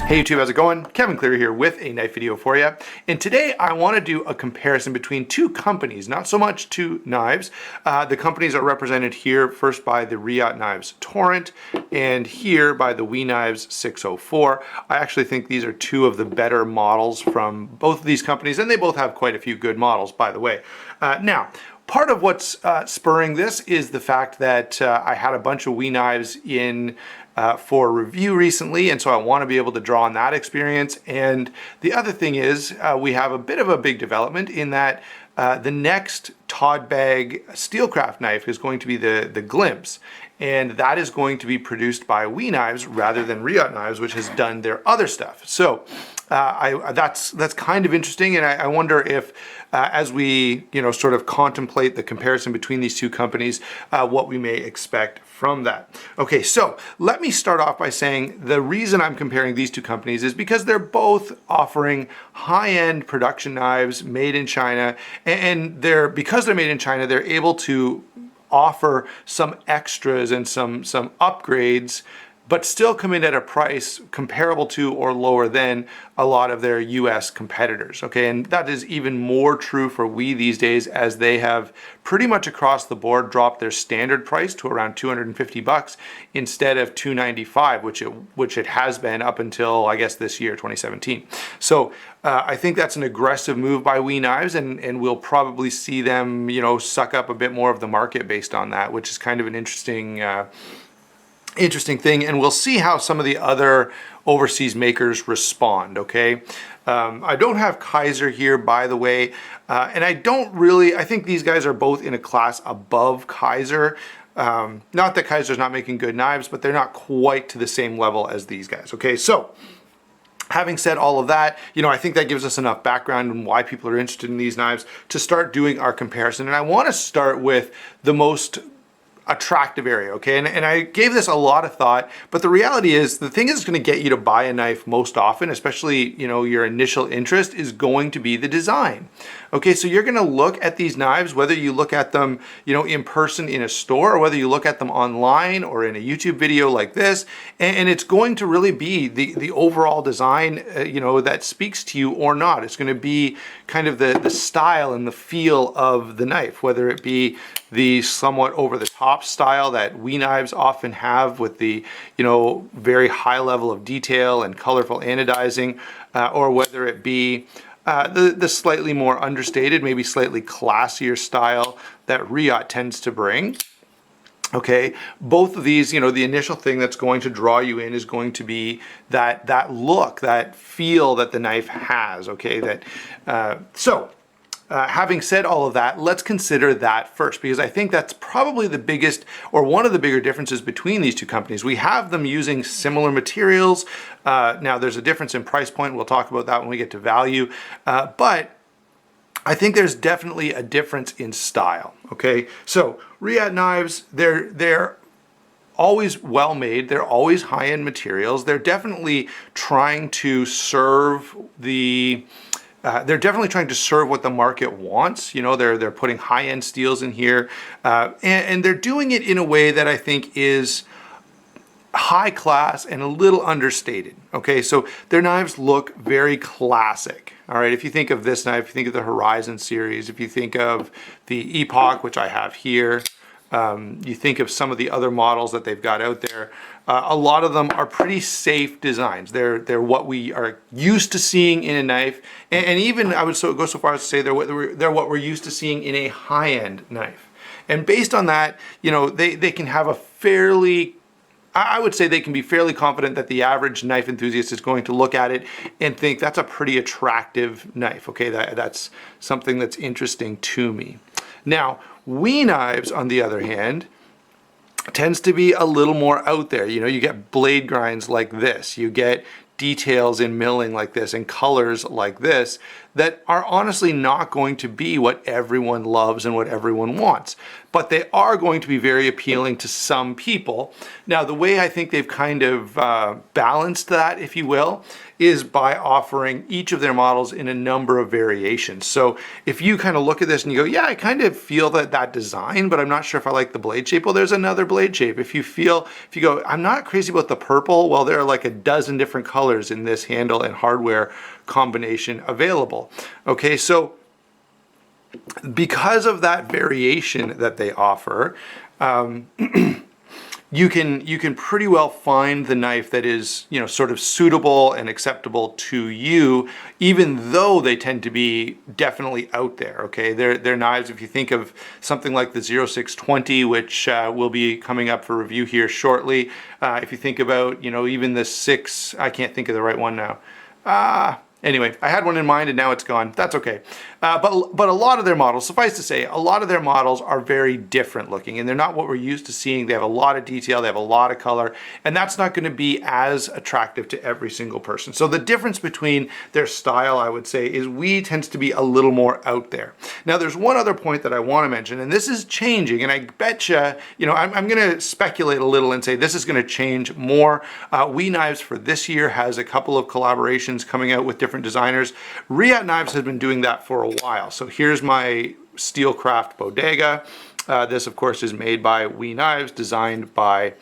Hey YouTube, how's it going? Kevin Cleary here with a knife video for you. And today I want to do a comparison between two companies, not so much two knives. The companies are represented here first by the Reate knives Torrent and here by the WE Knives 604. I actually think these are two of the better models from both of these companies, and they both have quite a few good models, by the way. Now, part of what's spurring this is the fact that I had a bunch of WE knives in for review recently, and so I want to be able to draw on that experience. And the other thing is we have a bit of a big development in that the next Todd Bag Steelcraft knife is going to be the Glimpse, and that is going to be produced by WE Knives rather than Reate Knives, which has done their other stuff. So that's kind of interesting, and I wonder if as we sort of contemplate the comparison between these two companies, what we may expect from that. Okay, so let me start off by saying the reason I'm comparing these two companies is because they're both offering high-end production knives made in China, and because they're made in China, they're able to offer some extras and some upgrades, but still come in at a price comparable to or lower than a lot of their US competitors, okay? And that is even more true for WE these days, as they have pretty much across the board dropped their standard price to around $250 instead of $295, which it has been up until, I guess, this year, 2017. So I think that's an aggressive move by WE Knives, and we'll probably see them, suck up a bit more of the market based on that, which is kind of an interesting thing, and we'll see how some of the other overseas makers respond, okay? I don't have Kaiser here, by the way, and I think these guys are both in a class above Kaiser. Not that Kaiser's not making good knives, but they're not quite to the same level as these guys, okay? So, having said all of that, I think that gives us enough background on why people are interested in these knives to start doing our comparison. And I want to start with the most attractive area, okay? And I gave this a lot of thought, but the reality is the thing that's going to get you to buy a knife most often, especially, your initial interest, is going to be the design. Okay, so you're going to look at these knives, whether you look at them, in person in a store, or whether you look at them online or in a YouTube video like this, and it's going to really be the overall design, that speaks to you or not. It's going to be kind of the style and the feel of the knife, whether it be the somewhat over-the-top style that WE Knives often have with the, very high level of detail and colorful anodizing, or whether it be the slightly more understated, maybe slightly classier style that Reate tends to bring. Okay, both of these, the initial thing that's going to draw you in is going to be that look, that feel that the knife has. Okay, having said all of that, let's consider that first, because I think that's probably the biggest, or one of the bigger differences between these two companies. We have them using similar materials. Now, there's a difference in price point. We'll talk about that when we get to value. But I think there's definitely a difference in style. Okay, so Reate knives, they're always well made. They're always high-end materials. They're definitely trying to serve what the market wants. They're putting high-end steels in here, and they're doing it in a way that I think is high class and a little understated. Okay, so their knives look very classic. All right, if you think of this knife, if you think of the Horizon series, if you think of the Epoch, which I have here, you think of some of the other models that they've got out there, a lot of them are pretty safe designs. They're what we are used to seeing in a knife, and even I would go so far as to say they're what we're used to seeing in a high-end knife. And based on that, they can have I would say they can be fairly confident that the average knife enthusiast is going to look at it and think that's a pretty attractive knife. Okay, that's something that's interesting to me. Now, WE Knives, on the other hand, tends to be a little more out there. You get blade grinds like this. You get details in milling like this and colors like this that are honestly not going to be what everyone loves and what everyone wants, but they are going to be very appealing to some people. Now, the way I think they've kind of balanced that, if you will, is by offering each of their models in a number of variations. So if you kind of look at this and you go, yeah, I kind of feel that design, but I'm not sure if I like the blade shape. Well, there's another blade shape. If you go, I'm not crazy about the purple, well, there are like a dozen different colors in this handle and hardware combination available. Okay, so because of that variation that they offer, you can pretty well find the knife that is, you know, sort of suitable and acceptable to you, even though they tend to be definitely out there. Okay, they're knives. If you think of something like the 0620, which will be coming up for review here shortly. If you think about, you know, even the I can't think of the right one now. Anyway, I had one in mind and now it's gone. That's okay. But a lot of their models, suffice to say, a lot of their models are very different looking, and they're not what we're used to seeing. They have a lot of detail, they have a lot of color, and that's not going to be as attractive to every single person. So the difference between their style, I would say, is We tends to be a little more out there. Now, there's one other point that I want to mention, and this is changing, and I betcha, you know, I'm going to speculate a little and say this is going to change more. We Knives for this year has a couple of collaborations coming out with different designers. Reate Knives has been doing that for a while. So here's my Steelcraft Bodega. This, of course, is made by We Knives, designed by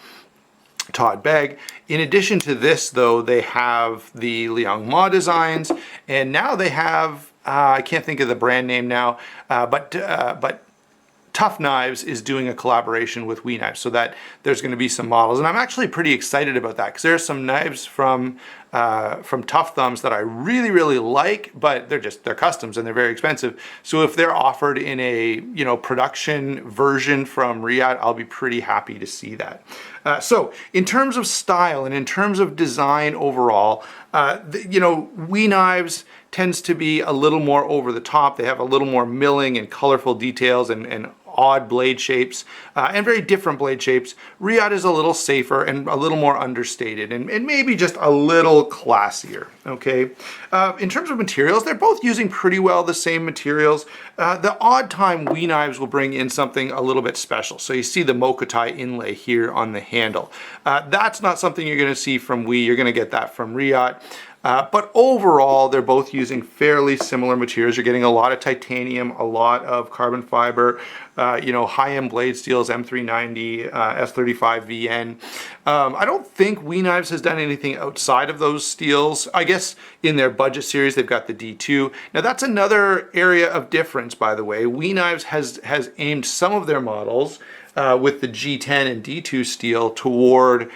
Todd Begg. In addition to this, though, they have the Liang Ma designs, and now they have, I can't think of the brand name now, but Tough Knives is doing a collaboration with We Knives, so that there's going to be some models, and I'm actually pretty excited about that because there are some knives from Tough Thumbs that I really like, but they're customs and they're very expensive. So if they're offered in a, you know, production version from Reate, I'll be pretty happy to see that. So in terms of style and in terms of design overall, you know, We Knives tends to be a little more over the top. They have a little more milling and colorful details and odd blade shapes and very different blade shapes. Reate is a little safer and a little more understated and maybe just a little classier. Okay, in terms of materials, they're both using pretty well the same materials. The odd time We Knives will bring in something a little bit special. So you see the Mokotai inlay here on the handle. That's not something you're going to see from We. You're going to get that from Reate. But overall, they're both using fairly similar materials. You're getting a lot of titanium, a lot of carbon fiber, you know, high-end blade steels, M390, S35 VN. I don't think We Knives has done anything outside of those steels. I guess in their budget series, they've got the D2. Now, that's another area of difference, by the way. We Knives has aimed some of their models with the G10 and D2 steel toward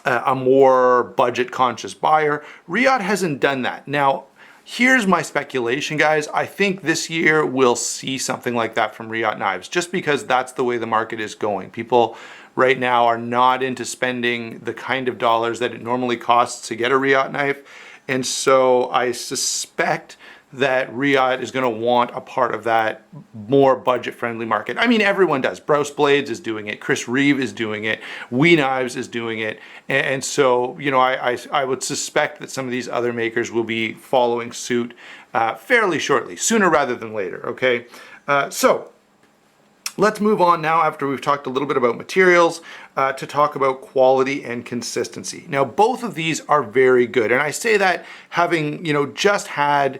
a more budget conscious buyer. Reate hasn't done that. Now, here's my speculation, guys. I think this year we'll see something like that from Reate Knives, just because that's the way the market is going. People right now are not into spending the kind of dollars that it normally costs to get a Reate knife. And so I suspect that Reate is going to want a part of that more budget-friendly market. I mean, everyone does. Browse Blades is doing it. Chris Reeve is doing it. We Knives is doing it. And so, you know, I would suspect that some of these other makers will be following suit fairly shortly, sooner rather than later, okay? So let's move on now, after we've talked a little bit about materials, to talk about quality and consistency. Now, both of these are very good. And I say that having, you know, just had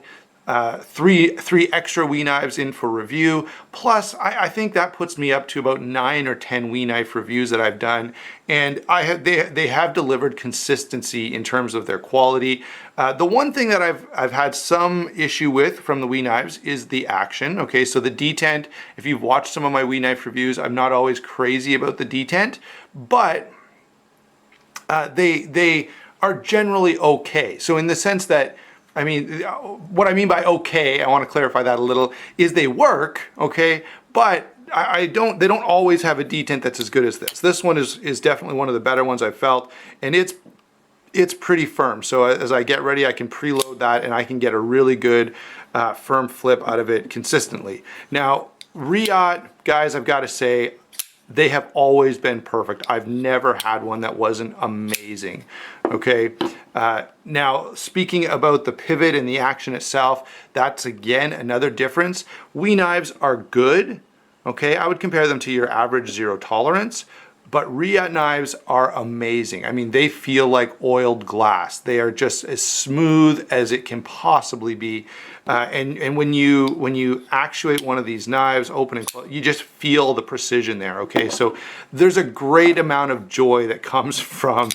three extra We Knives in for review. Plus, I think that puts me up to about 9 or 10 We Knife reviews that I've done, and they have delivered consistency in terms of their quality. The one thing that I've had some issue with from the We Knives is the action. Okay, so the Detent. If you've watched some of my We Knife reviews, I'm not always crazy about the Detent, but they are generally okay. So in the sense that, I mean, what I mean by okay, I want to clarify that a little, is they work, okay, but they don't always have a detent that's as good as this. This one is definitely one of the better ones I've felt, and it's pretty firm. So as I get ready, I can preload that and I can get a really good firm flip out of it consistently. Now, Reate, guys, I've got to say, they have always been perfect. I've never had one that wasn't amazing. Okay. Now, speaking about the pivot and the action itself, that's again another difference. We Knives are good. Okay. I would compare them to your average zero tolerance, but Reate knives are amazing. I mean, they feel like oiled glass. They are just as smooth as it can possibly be. And when you actuate one of these knives, open and close, you just feel the precision there, okay? So there's a great amount of joy that comes from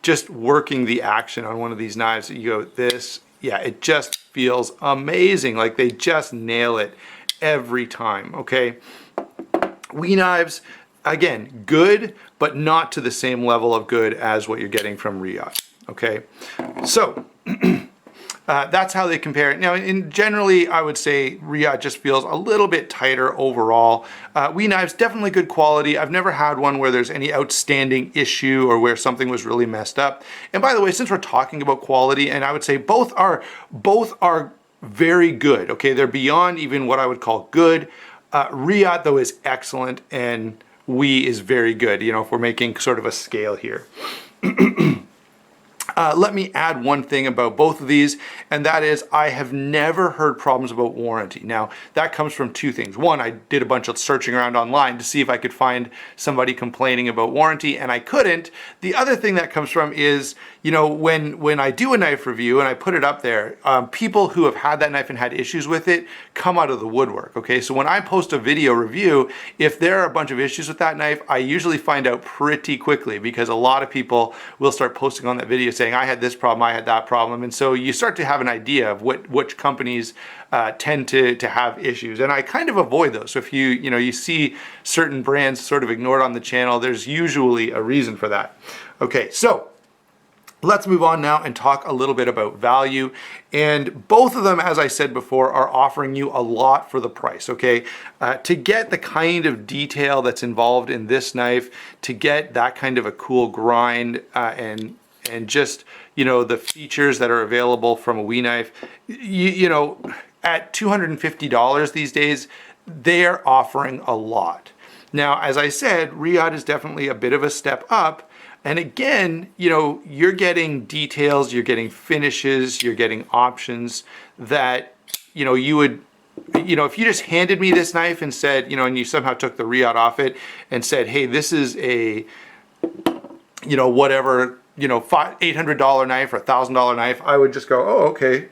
just working the action on one of these knives. You go, this, yeah, it just feels amazing. Like they just nail it every time, okay? WE knives, again, good, but not to the same level of good as what you're getting from Reate, okay? So, that's how they compare it. Now, generally, I would say Reate just feels a little bit tighter overall. WE knives, definitely good quality. I've never had one where there's any outstanding issue or where something was really messed up. And by the way, since we're talking about quality, and I would say both are very good, okay? They're beyond even what I would call good. Reate, though, is excellent, and WE is very good, you know, if we're making sort of a scale here. Let me add one thing about both of these, and that is I have never heard problems about warranty. Now, that comes from two things. One, I did a bunch of searching around online to see if I could find somebody complaining about warranty, and I couldn't. The other thing that comes from is, you know, when I do a knife review and I put it up there, people who have had that knife and had issues with it come out of the woodwork, okay? So when I post a video review, if there are a bunch of issues with that knife, I usually find out pretty quickly because a lot of people will start posting on that video saying, I had this problem, I had that problem. And so you start to have an idea of which companies tend to have issues. And I kind of avoid those. So if you see certain brands sort of ignored on the channel, there's usually a reason for that. Okay, so let's move on now and talk a little bit about value. And both of them, as I said before, are offering you a lot for the price, okay? To get the kind of detail that's involved in this knife, to get that kind of a cool grind and just, you know, the features that are available from a WE knife, you know, at $250 these days, they're offering a lot. Now, as I said, Reate is definitely a bit of a step up. And again, you know, you're getting details, you're getting finishes, you're getting options that, you know, you would, you know, if you just handed me this knife and said, you know, and you somehow took the Reate off it and said, hey, this is a, you know, whatever, you know, $800 knife or $1,000 knife, I would just go, oh, okay,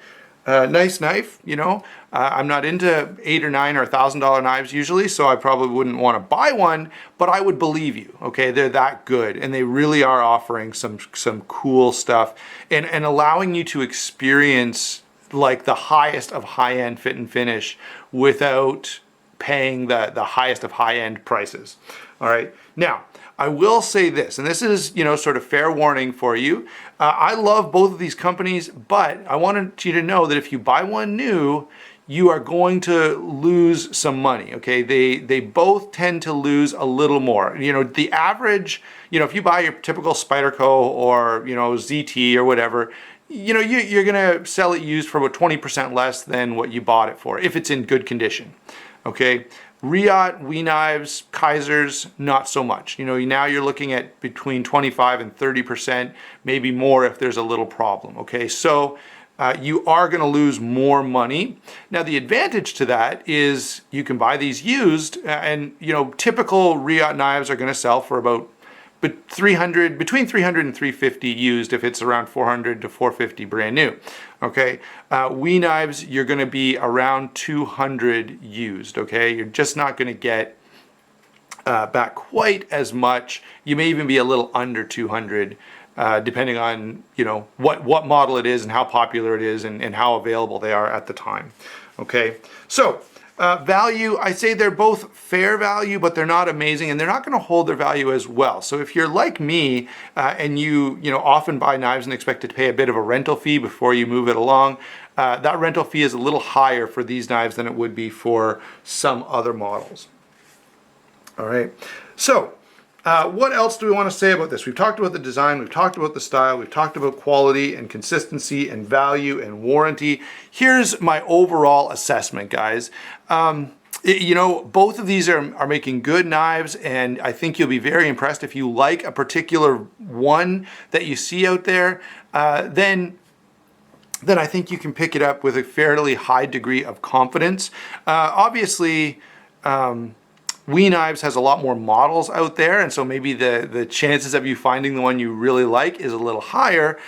nice knife, you know. I'm not into $800 or $900 or $1,000 knives usually, so I probably wouldn't want to buy one, but I would believe you, okay? They're that good, and they really are offering some cool stuff and allowing you to experience like the highest of high-end fit and finish without paying the highest of high-end prices. All right, now, I will say this, and this is, you know, sort of fair warning for you. I love both of these companies, but I wanted you to know that if you buy one new, you are going to lose some money, okay? They both tend to lose a little more. You know, the average, you know, if you buy your typical Spyderco or, you know, ZT or whatever, you know, you're gonna sell it used for about 20% less than what you bought it for, if it's in good condition, okay? Reate, WE knives, Kaisers, not so much. You know, now you're looking at between 25 and 30%, maybe more if there's a little problem, okay? So you are gonna lose more money. Now the advantage to that is you can buy these used and, you know, typical Reate knives are gonna sell for about between 300 and 350 used if it's around 400 to 450 brand new, okay? WE knives, you're gonna be around 200 used, okay? You're just not gonna get back quite as much. You may even be a little under 200 depending on, you know, what model it is and how popular it is and how available they are at the time, okay? So, value, I say they're both fair value, but they're not amazing, and they're not going to hold their value as well. So if you're like me and you know, often buy knives and expect to pay a bit of a rental fee before you move it along, that rental fee is a little higher for these knives than it would be for some other models. All right. So what else do we want to say about this? We've talked about the design, we've talked about the style, we've talked about quality and consistency and value and warranty. Here's my overall assessment, guys. You know, both of these are making good knives, and I think you'll be very impressed if you like a particular one that you see out there, then I think you can pick it up with a fairly high degree of confidence. Obviously, We Knives has a lot more models out there, and so maybe the chances of you finding the one you really like is a little higher.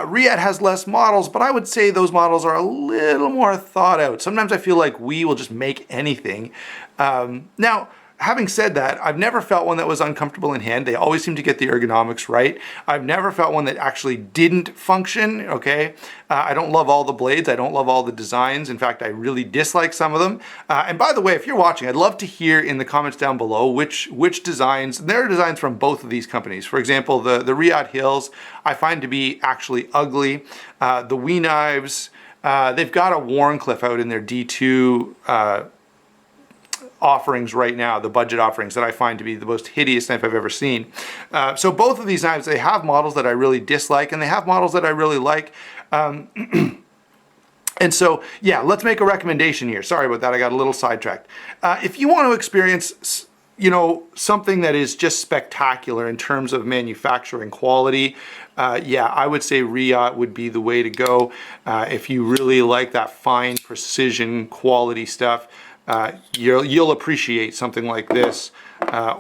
Reate has less models, but I would say those models are a little more thought out. Sometimes I feel like we will just make anything. Now, having said that, I've never felt one that was uncomfortable in hand. They always seem to get the ergonomics right. I've never felt one that actually didn't function, okay? I don't love all the blades. I don't love all the designs. In fact, I really dislike some of them. And by the way, if you're watching, I'd love to hear in the comments down below which designs, and there are designs from both of these companies. For example, the Reate Hills, I find to be actually ugly. The We Knives, they've got a Warncliffe out in their D2 offerings right now, the budget offerings, that I find to be the most hideous knife I've ever seen. So both of these knives, they have models that I really dislike and they have models that I really like. And so, yeah, let's make a recommendation here. Sorry about that, I got a little sidetracked. If you want to experience, you know, something that is just spectacular in terms of manufacturing quality, yeah, I would say Reate would be the way to go. If you really like that fine precision quality stuff, you'll appreciate something like this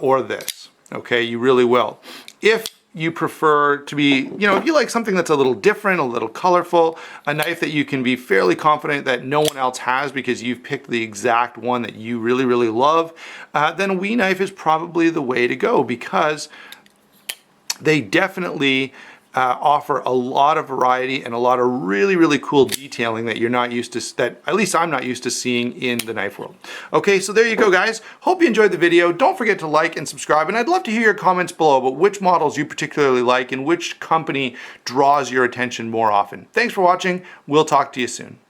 or this, okay? You really will. If you prefer to be, you know, if you like something that's a little different, a little colorful, a knife that you can be fairly confident that no one else has because you've picked the exact one that you really, really love, then a We Knife is probably the way to go because they definitely offer a lot of variety and a lot of really, really cool detailing that you're not used to, that at least I'm not used to seeing in the knife world. Okay, so there you go, guys. Hope you enjoyed the video. Don't forget to like and subscribe, and I'd love to hear your comments below about which models you particularly like and which company draws your attention more often. Thanks for watching. We'll talk to you soon.